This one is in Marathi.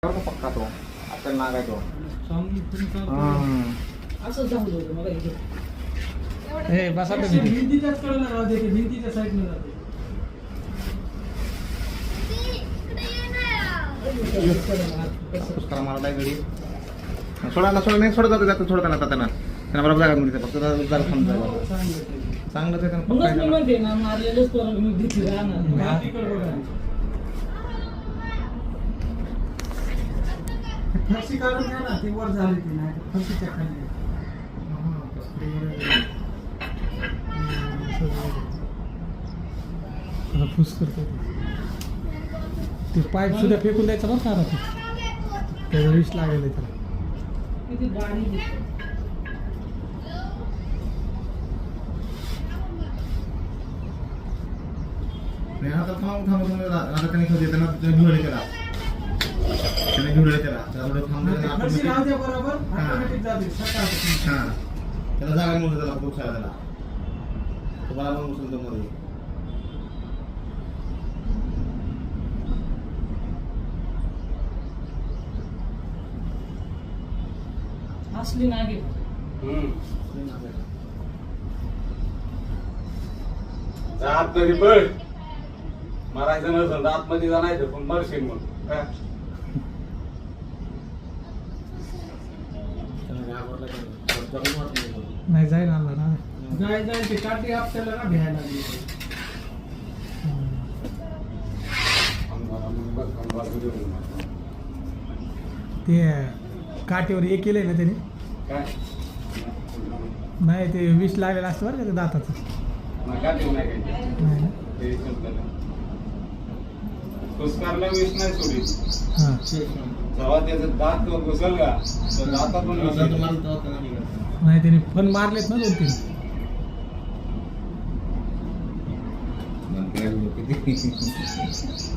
पक्का तो आपल्याला नाग आहे तो. असं जाऊ दे मला इथे. हे बसा तुम्ही. भिंतीच्याच कडेला राहू दे, भिंतीच्या साईडला जाते. करा मला नाही घडी सोडायला सोडा नाही सोडत जातं जातं सोडताना त्यांना बरोबर जागा मिळते फक्त जरा समजा चांगलं ते त्यांना म्हणूनच मी पक्का म्हणते ना मारलेलंच पोरं मी भीती राहणार. तिकडं बघा. फरशी काढून घ्या ना, ती वर झाली ती नाही फरशीच्या खाली. फुस करतो ते पाईप सुद्धा फेकून द्यायचं बरं का आता ते. त्याचा विष लागेल त्याला. किती गाडी दिसते. नाही आता थांबून आता त्यांनी खरं त्यांना घेऊन केला त्याने घेऊन केला फरशी राहू द्या बरोबर, ऑटोमॅटिक जाते सकाळपासून. हां त्याला जागा मिळून त्याला पुरुषाला त्याला तुम्हाला पण मुसलतो मध्ये असली नागे. आतमध्ये पळ मारायचं नसेल तर आतमध्ये जाणायचं पण मरशील मग काय? नाही जाईल आणला ना. जाय जाय ते काठी आपल्याला ना भ्यायला लागली. ते काठीवर हे केलंय ना त्याने. काय नाही ते विष लागलेलं असतं बरं का ते दाताचं. नाही ना. पुस्कारला विष नाही सोडी हां जेव्हा त्याचं दात घुसल का तर दातातून विष येतो. नाही त्याने पण मारलेत ना 2-3.